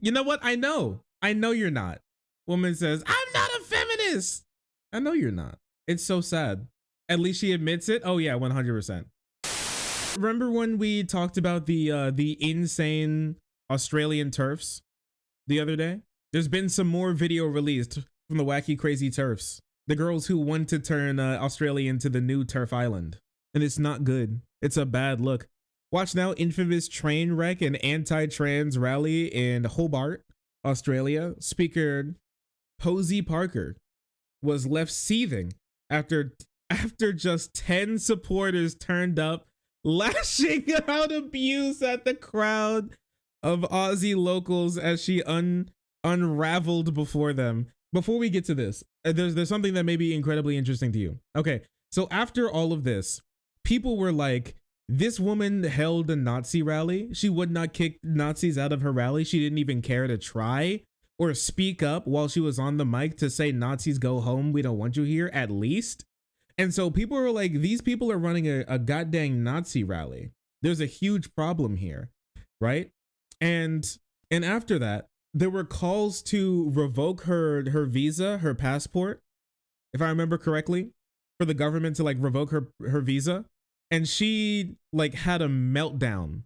You know what? I know you're not. Woman says, I'm not a feminist. I know you're not. It's so sad. At least she admits it. Oh yeah, 100%. Remember when we talked about the insane Australian TERFs the other day? There's been some more video released from the wacky crazy TERFs. The girls who want to turn Australia into the new TERF island. And it's not good. It's a bad look. Watch now, infamous train wreck and anti-trans rally in Hobart, Australia. Speaker Posey Parker was left seething after just 10 supporters turned up, lashing out abuse at the crowd of Aussie locals as she unraveled before them. Before we get to this, there's something that may be incredibly interesting to you. Okay, so after all of this, people were like, this woman held a Nazi rally. She would not kick Nazis out of her rally. She didn't even care to try or speak up while she was on the mic to say Nazis go home. We don't want you here, at least. And so people were like, these people are running a goddamn Nazi rally. There's a huge problem here, right? And after that, there were calls to revoke her visa, her passport, if I remember correctly, for the government to like revoke her visa. And she like had a meltdown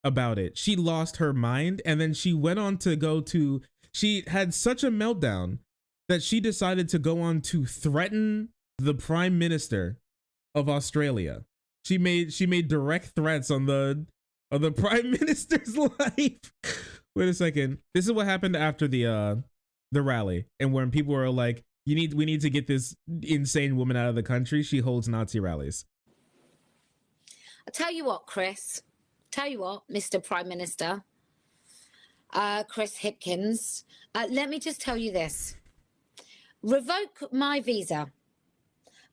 about it. She lost her mind, and then she went on to she had such a meltdown that she decided to go on to threaten the Prime Minister of Australia. She made direct threats on the Prime Minister's life. Wait a second. This is what happened after the rally, and when people were like, we need to get this insane woman out of the country. She holds Nazi rallies. I'll tell you what, Chris. Tell you what, Mr. Prime Minister, Chris Hipkins. Let me just tell you this. Revoke my visa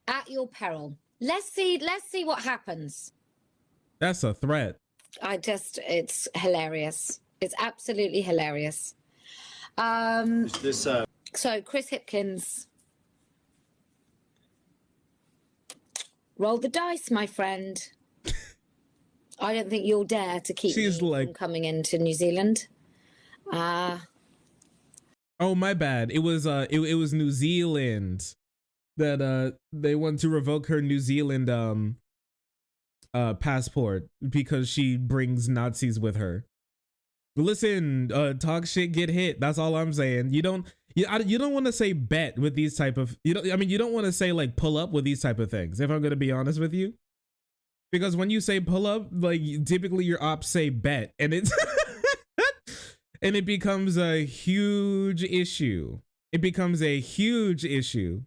at your peril. Let's see what happens. That's a threat. It's hilarious. It's absolutely hilarious. So Chris Hipkins, roll the dice, my friend. I don't think you'll dare to keep me from coming into New Zealand. Oh, my bad. It was New Zealand that they want to revoke her New Zealand passport because she brings Nazis with her. Listen, talk shit, get hit. That's all I'm saying. You don't want to say bet with these type of, you don't want to say like pull up with these type of things, if I'm going to be honest with you. Because when you say pull up, like typically your ops say bet, and it's and it becomes a huge issue. It becomes a huge issue.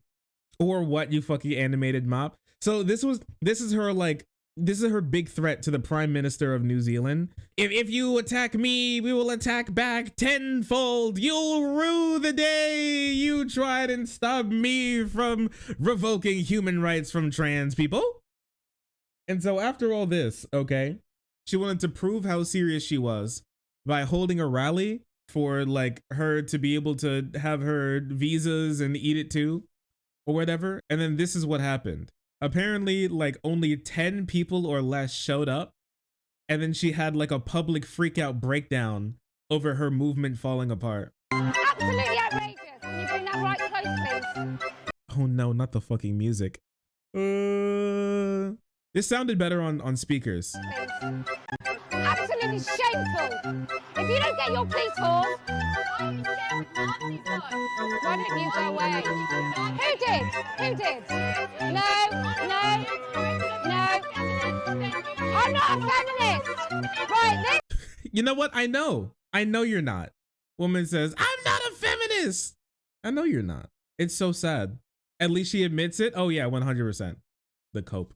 Or what, you fucking animated mop. So this is her big threat to the Prime Minister of New Zealand. If you attack me, we will attack back tenfold. You'll rue the day you tried and stop me from revoking human rights from trans people. And so after all this, okay, she wanted to prove how serious she was by holding a rally for like her to be able to have her visas and eat it too or whatever. And then this is what happened. Apparently like only 10 people or less showed up. And then she had like a public freak out breakdown over her movement falling apart. Absolutely outrageous. Can you bring that right close, please? Oh no, not the fucking music. This sounded better on speakers. Absolutely shameful. If you don't get your police force, why don't you go away? Who did? Who did? No. I'm not a feminist. Right, this. You know what? I know you're not. Woman says, I'm not a feminist. I know you're not. It's so sad. At least she admits it. Oh yeah, 100%. The cope.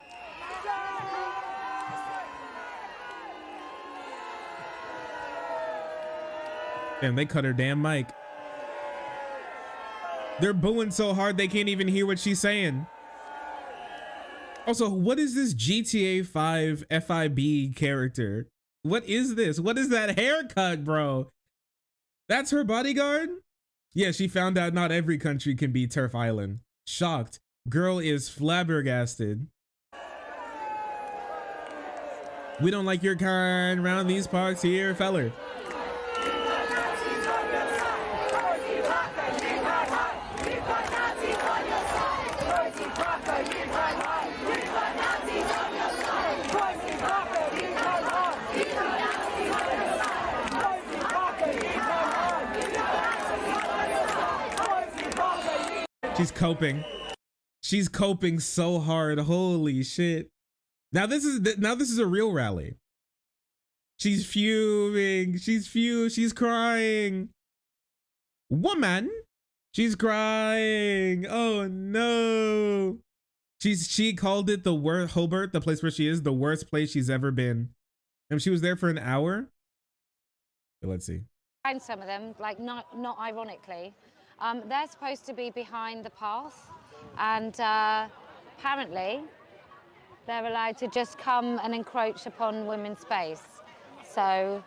Damn, they cut her damn mic. They're booing so hard they can't even hear what she's saying. Also, what is this GTA 5 FIB character? What is this? What is that haircut, bro? That's her bodyguard? Yeah, she found out not every country can be TERF Island. Shocked. Girl is flabbergasted. We don't like your kind around these parts here, feller. She's coping. She's coping so hard. Holy shit. Now this is a real rally. She's fuming. She's She's crying. Woman. She's crying. Oh no. She called it the worst, Hobart, the place where she is, the worst place she's ever been. And she was there for an hour. But let's see. Find some of them, like not ironically. They're supposed to be behind the path, and apparently they're allowed to just come and encroach upon women's space. So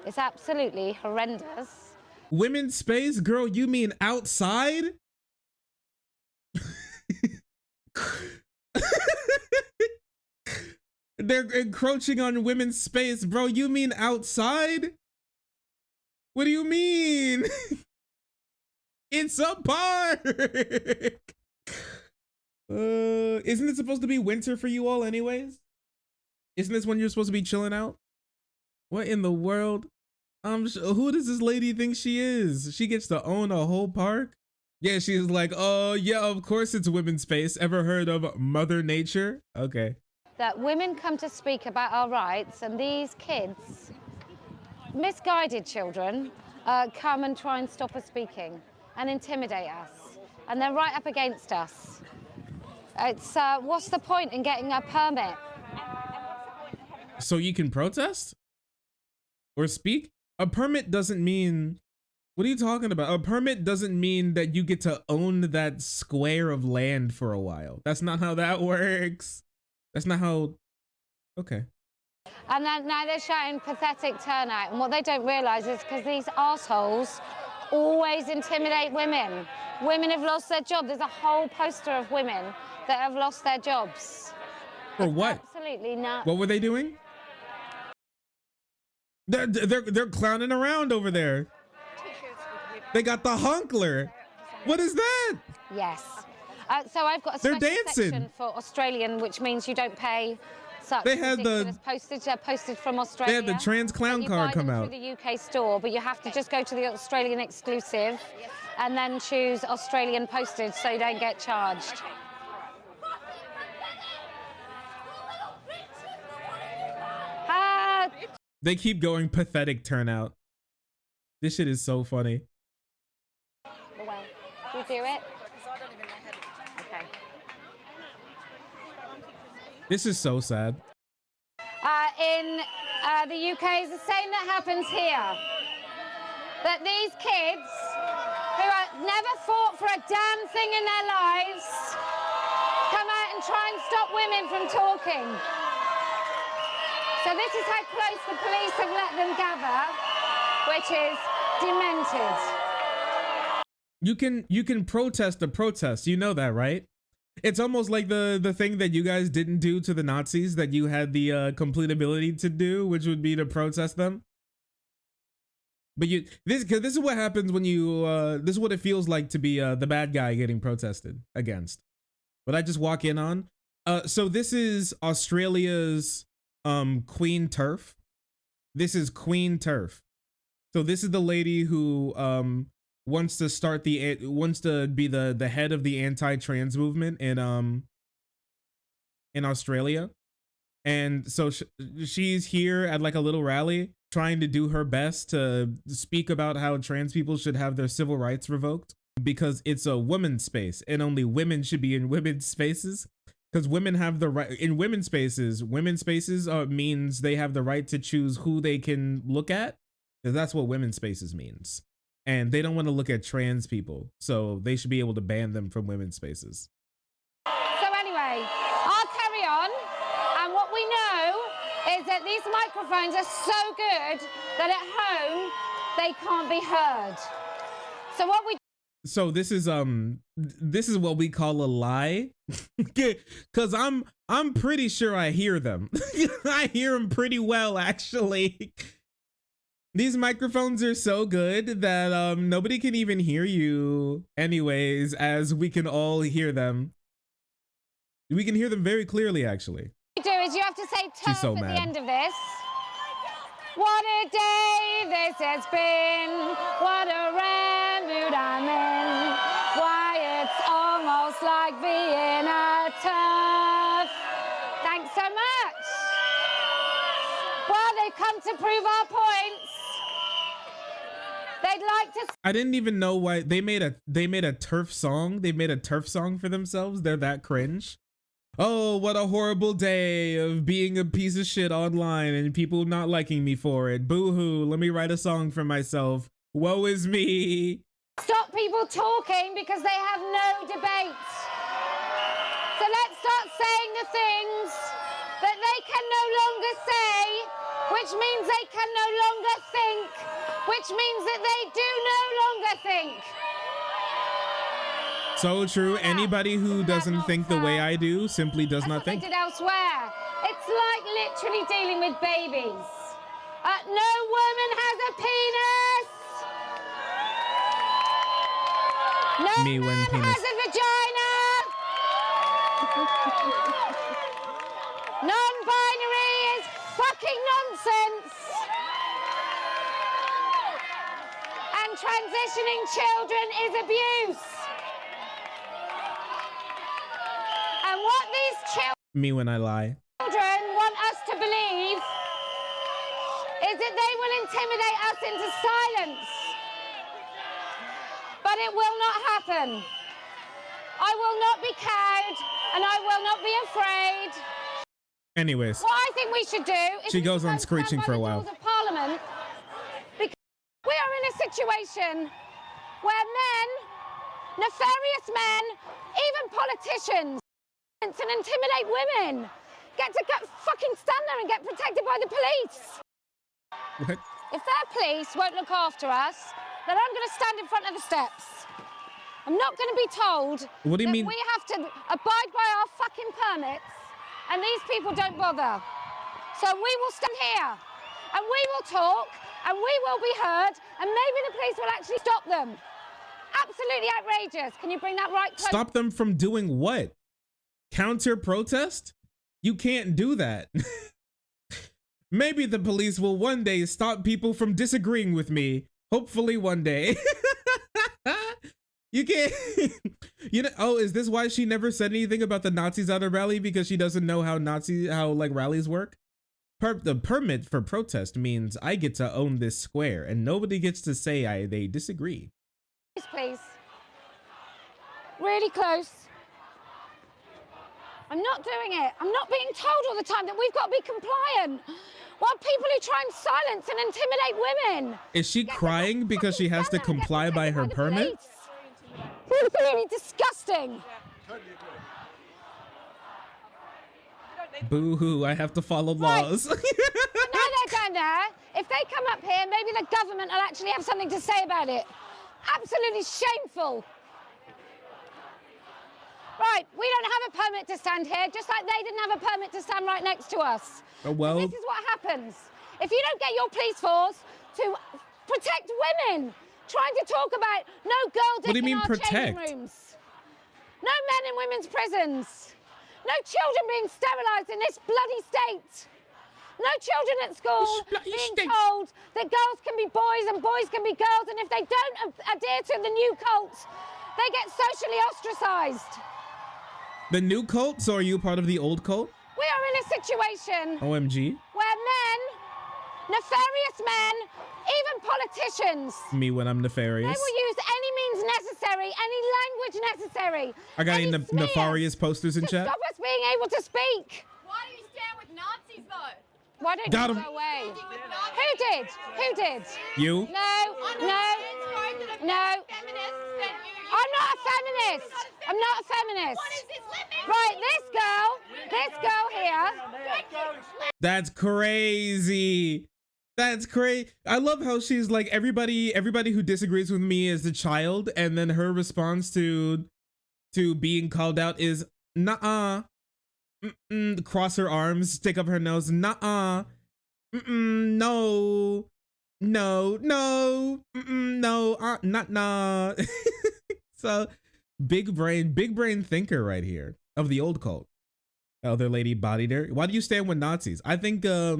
it's absolutely horrendous. Women's space? Girl, you mean outside? They're encroaching on women's space, bro. You mean outside? What do you mean? It's a park. Isn't it supposed to be winter for you all anyways? Isn't this when you're supposed to be chilling out? What in the world? Who does this lady think she is? She gets to own a whole park? Yeah, she's like, oh yeah, of course it's women's space. Ever heard of Mother Nature? Okay. That women come to speak about our rights, and these kids, misguided children, come and try and stop us speaking and intimidate us. And they're right up against us. It's, what's the point in getting a permit? So you can protest? Or speak? A permit doesn't mean, what are you talking about? A permit doesn't mean that you get to own that square of land for a while. That's not how that works. That's not how, okay. And then now they're shouting pathetic turnout. And what they don't realise is because these arseholes always intimidate women. Women have lost their job. There's a whole poster of women that have lost their jobs. For what? Absolutely not. What were they doing? They're clowning around over there. They got the hunkler. What is that? Yes. So I've got a They're special dancing. section for Australian, which means you don't pay such They had ridiculous postage. They're posted from Australia. They had the trans clown card come out. Through the UK store, but you have to just go to the Australian exclusive and then choose Australian postage so you don't get charged. They keep going pathetic turnout. This shit is so funny. Well, do you do it? Okay. This is so sad. In the UK, it's the same that happens here. That these kids who have never fought for a damn thing in their lives come out and try and stop women from talking. So this is how close the police have let them gather, which is demented. You can protest a protest. You know that, right? It's almost like the thing that you guys didn't do to the Nazis that you had the complete ability to do, which would be to protest them. But this is what happens when you this is what it feels like to be the bad guy getting protested against. What I just walk in on. So this is Australia's Queen Turf. This is Queen Turf. So this is the lady who wants to be the head of the anti-trans movement in Australia. And so she's here at like a little rally trying to do her best to speak about how trans people should have their civil rights revoked because it's a women's space and only women should be in women's spaces. Because women have the right in women's spaces means they have the right to choose who they can look at. That's what women's spaces means. And they don't want to look at trans people. So they should be able to ban them from women's spaces. So anyway, I'll carry on. And what we know is that these microphones are so good that at home they can't be heard. So what we So this is what we call a lie. Cause I'm pretty sure I hear them. I hear them pretty well, actually. These microphones are so good that nobody can even hear you anyways, as we can all hear them. We can hear them very clearly, actually. do is you have to say turf so at mad. the end of this. What a day this has been. What a rare mood I'm in. Why it's all turf. Thanks so much. Well, they've come to prove our points. They'd like to. I didn't even know why they made a turf song. They made a turf song for themselves. They're that cringe. Oh, what a horrible day of being a piece of shit online and people not liking me for it. Boo-hoo, let me write a song for myself. Woe is me. Stop people talking because they have no debate. So let's start saying the things that they can no longer say, which means they can no longer think, which means that they do no longer think. So true. Anybody who doesn't think the way I do simply does not think. That's what they did elsewhere. It's like literally dealing with babies. No woman has a penis. No Me when man penis. has a vagina. Non-binary is fucking nonsense. And transitioning children is abuse. And what these Me when I lie. children want us to believe is that they will intimidate us into silence. But it will not happen. I will not be cowed and I will not be afraid. Anyways, What I think we should do is she goes on stand screeching by for a the while. doors of Parliament, because we are in a situation where men, nefarious men, even politicians, and intimidate women get to fucking stand there and get protected by the police. What? If their police won't look after us, then I'm going to stand in front of the steps. I'm not going to be told What do you that mean? we have to abide by our fucking permits and these people don't bother. So we will stand here and we will talk and we will be heard and maybe the police will actually stop them. Absolutely outrageous. Can you bring that right close? Stop them from doing what? Counter protest? You can't do that. Maybe the police will one day stop people from disagreeing with me. Hopefully one day. You can't. You know. Oh, is this why she never said anything about the Nazis at a rally? Because she doesn't know how like rallies work. The permit for protest means I get to own this square, and nobody gets to say they disagree. Please. Really close. I'm not doing it. I'm not being told all the time that we've got to be compliant. While people who try and silence and intimidate women. Is she crying because she has to comply by her permit? It's absolutely disgusting. Boo-hoo, I have to follow laws. Now they're down there. If they come up here, maybe the government will actually have something to say about it. Absolutely shameful. Right, we don't have a permit to stand here, just like they didn't have a permit to stand right next to us. Oh, well. And this is what happens. If you don't get your police force to protect women, trying to talk about no girl dick What do you mean in our changing protect? rooms, no men in women's prisons, no children being sterilised in this bloody state, no children at school being told that girls can be boys and boys can be girls, and if they don't adhere to the new cult, they get socially ostracised. The new cult? So are you part of the old cult? We are in a situation OMG. where men, nefarious men, even politicians, Me when I'm they nefarious. will use any means necessary, any language necessary. I got any smear nefarious posters in to chat? stop us being able to speak. Why do you stand with Nazis, though? Why don't Got you 'em. go away? Standing with Nazis. Who did? Who did? You? No, no. I'm not a feminist. I'm not a feminist. What is his limit? Right, this girl here. That's crazy. That's crazy. I love how she's like everybody who disagrees with me is the child, and then her response to being called out is nah. Cross her arms, stick up her nose. Nah. No. No. No. No. Not nah. So big brain thinker right here of the old cult. Other lady bodied her. Why do you stand with Nazis? I think a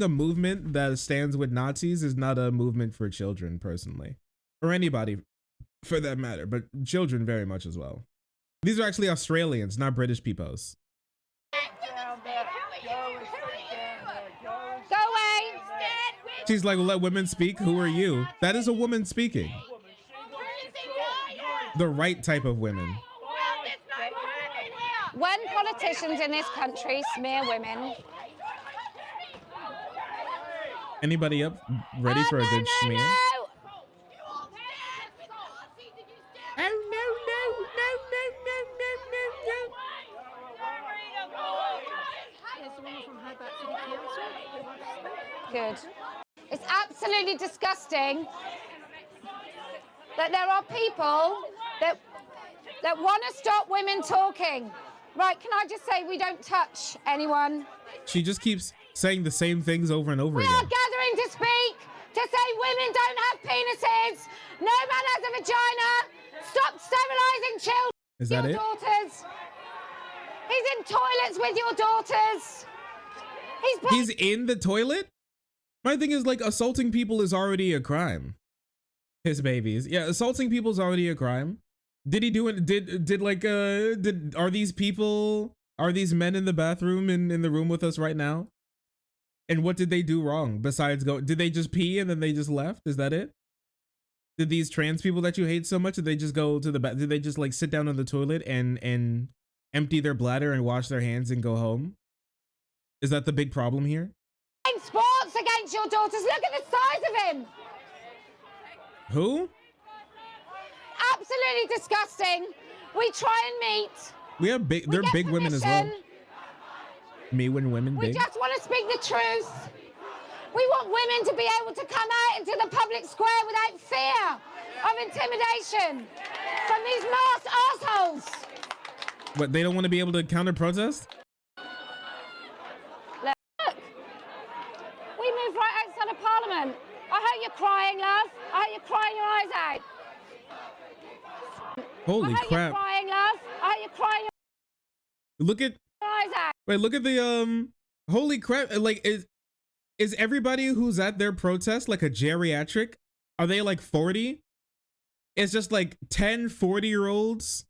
movement that stands with Nazis is not a movement for children personally, or anybody for that matter, but children very much as well. These are actually Australians, not British peoples. Go away. She's like, let women speak. Who are you? That is a woman speaking. The right type of women. When politicians in this country smear women. Anybody up ready for a good smear? No. Oh, no, no, no, no, no, no. Good. It's absolutely disgusting that there are people that want to stop women talking. Right, can I just say we don't touch anyone? She just keeps saying the same things over and over We again. are gathering to speak, to say women don't have penises, no man has a vagina, stop sterilising children. Is that your it? Daughters. He's in toilets with your daughters. He's in the toilet? My thing is, like, assaulting people is already a crime. His babies. Yeah, assaulting people is already a crime. Did he do it? Are these men in the bathroom in the room with us right now? And what did they do wrong besides did they just pee and then they just left? Is that it? Did these trans people that you hate so much, did they just go to the bath? Did they just like sit down on the toilet and empty their bladder and wash their hands and go home? Is that the big problem here? In sports against your daughters, look at the size of him. Who? Absolutely disgusting. We try and meet. We have big, they're big women as well. Me when women We big. just want to speak the truth. We want women to be able to come out into the public square without fear of intimidation from these masked assholes. What, they don't want to be able to counter protest? Look, we moved right outside of Parliament. I hope you're crying, love. I hope you're crying your eyes out. Holy I hope crap. you're crying, love. I hope you're crying Look at, your eyes out. wait, look at the, holy crap. Like, is everybody who's at their protest like a geriatric? Are they like 40? It's just like 10, 40-year-olds.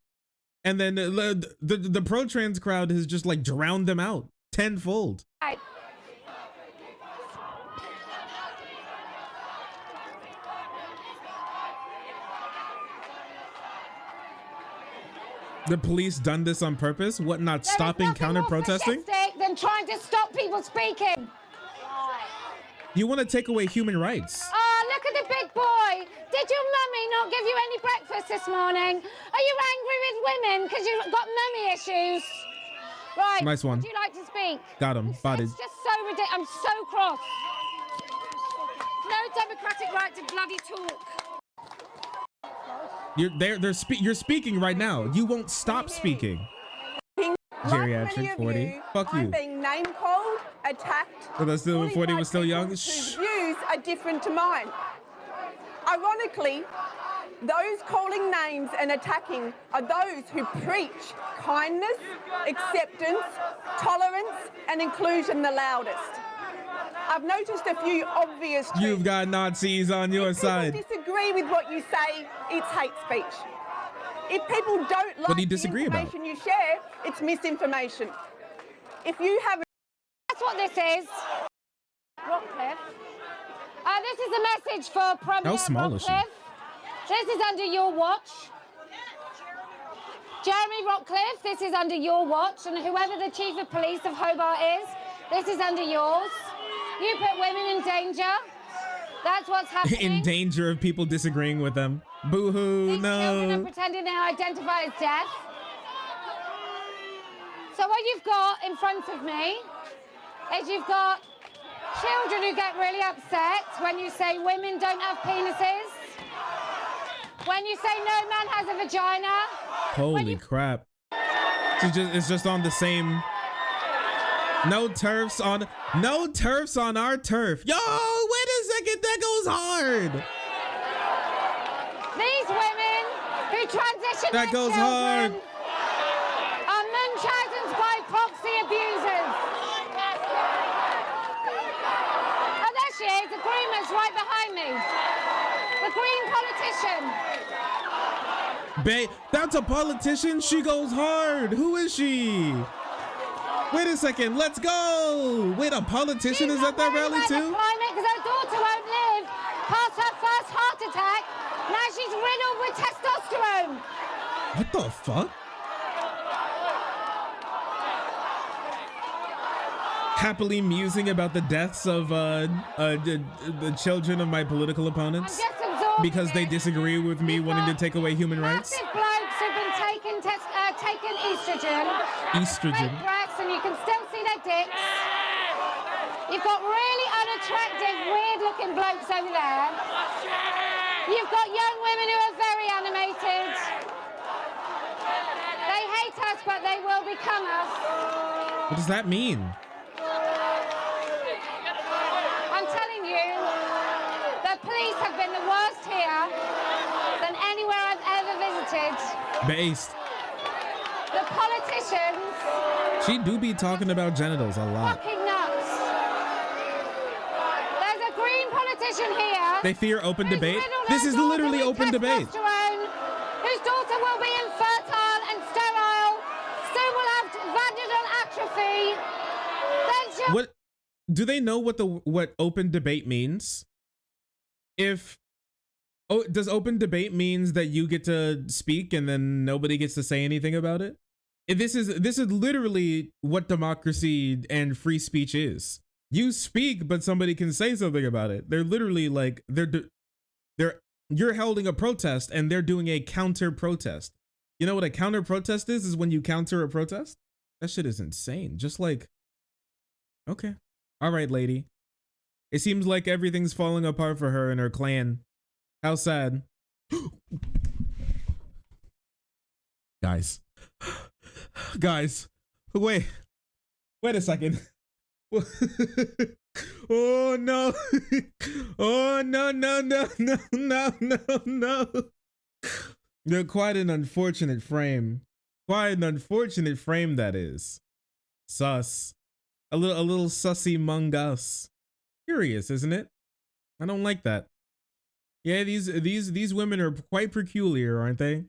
And then the pro-trans crowd has just like drowned them out tenfold. Out. The police done this on purpose? What, not stopping counter protesting? Than trying to stop people speaking. You want to take away human rights. Oh, look at the big boy. Did your mummy not give you any breakfast this morning? Are you angry with women because you've got mummy issues? Right. Nice one. Would you like to speak? Got him. Bodied. It's just so ridiculous. I'm so cross. No democratic right to bloody talk. You're speaking right now. You won't stop speaking. Geriatric 40. Fuck you. I'm being name called, attacked. So that's still when 40 was still young? Whose views are different to mine. Ironically, those calling names and attacking are those who preach kindness, acceptance, tolerance, and inclusion the loudest. I've noticed a few obvious trends. You've got Nazis on your If side. people disagree with what you say, it's hate speech. If people don't like What do you the disagree about? information you share, it's misinformation. If you have That's what this is. Rockcliffe. This is a message for Premier How small is she? Rockcliffe. This is under your watch. Jeremy Rockcliffe, this is under your watch. And whoever the Chief of Police of Hobart is, this is under yours. You put women in danger. That's what's happening. In danger of people disagreeing with them. Boo-hoo, These children are no. pretending they identify as deaf. So what you've got in front of me is you've got children who get really upset when you say women don't have penises. When you say no man has a vagina. Holy crap. It's just on the same. No turfs on our turf. Yo, wait a second, that goes hard. These women who transition That their goes children hard. are Munchausen's by proxy abusers. Oh, there she is, the green one's right behind me. The green politician. That's a politician? She goes hard. Who is she? Wait a second, let's go. Wait, a politician is at that rally too? Climate because her daughter won't live past her first heart attack. Now she's riddled with testosterone. What the fuck? Happily musing about the deaths of the children of my political opponents because they disagree with me wanting to take away human rights. Massive blokes who've been taking estrogen. Estrogen. Fake breasts, and you can still see their dicks. You've got really unattractive, weird-looking blokes over there. You've got young women who are very animated. They hate us, but they will become us. What does that mean? I'm telling you, the police have been the worst here than anywhere I've ever visited. Based. The politicians. She do be talking about genitals a lot. Fucking nuts. There's a Green politician here. They fear open who's debate. riddled This her is daughter literally with open debate. testosterone, whose daughter will be infertile and sterile, soon will have vaginal atrophy. Then she'll What do they know what open debate means? Does open debate means that you get to speak and then nobody gets to say anything about it? This is literally what democracy and free speech is. You speak, but somebody can say something about it. They're literally like you're holding a protest and they're doing a counter protest. You know what a counter protest is? Is when you counter a protest. That shit is insane. Just like, okay, all right, lady. It seems like everything's falling apart for her and her clan. How sad. Guys, wait a second. Oh no. Oh no. They're quite an unfortunate frame. Quite an unfortunate frame, that is. Sus. A little sussy among us. Curious, isn't it? I don't like that. Yeah, these women are quite peculiar, aren't they?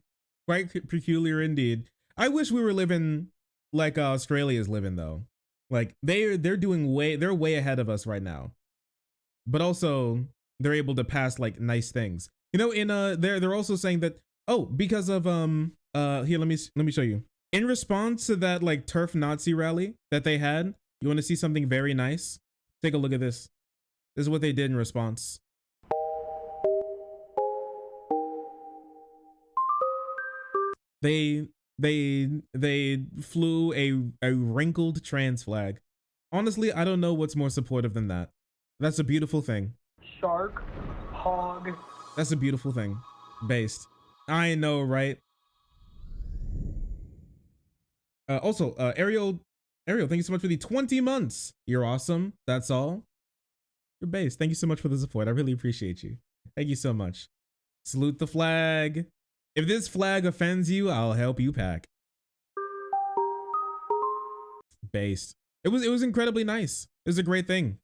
Quite peculiar indeed. I wish we were living like Australia's living though. Like they're way ahead of us right now. But also they're able to pass like nice things. You know, in they're also saying that, oh, because of here, let me show you. In response to that like turf Nazi rally that they had, you want to see something very nice? Take a look at this. This is what they did in response. They flew a wrinkled trans flag. Honestly, I don't know what's more supportive than that. That's a beautiful thing. Shark, hog. That's a beautiful thing. Based. I know, right? Also, Ariel, thank you so much for the 20 months. You're awesome. That's all. You're based. Thank you so much for the support. I really appreciate you. Thank you so much. Salute the flag. If this flag offends you, I'll help you pack. Based. It was incredibly nice. It was a great thing.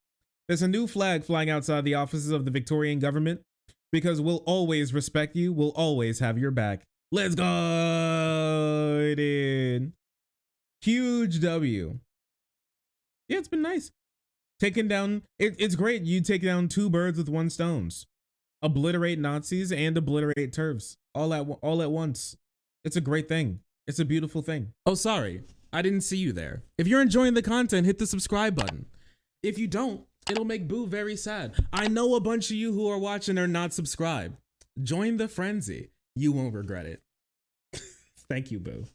There's a new flag flying outside the offices of the Victorian government because we'll always respect you. We'll always have your back. Let's go, dude. Huge W. Yeah, it's been nice. Taking down, it's great. You take down two birds with one stones. Obliterate Nazis and obliterate TERFs all at once. It's a great thing. It's a beautiful thing. Oh, sorry. I didn't see you there. If you're enjoying the content, hit the subscribe button. If you don't, it'll make Boo very sad. I know a bunch of you who are watching are not subscribed. Join the frenzy. You won't regret it. Thank you, Boo.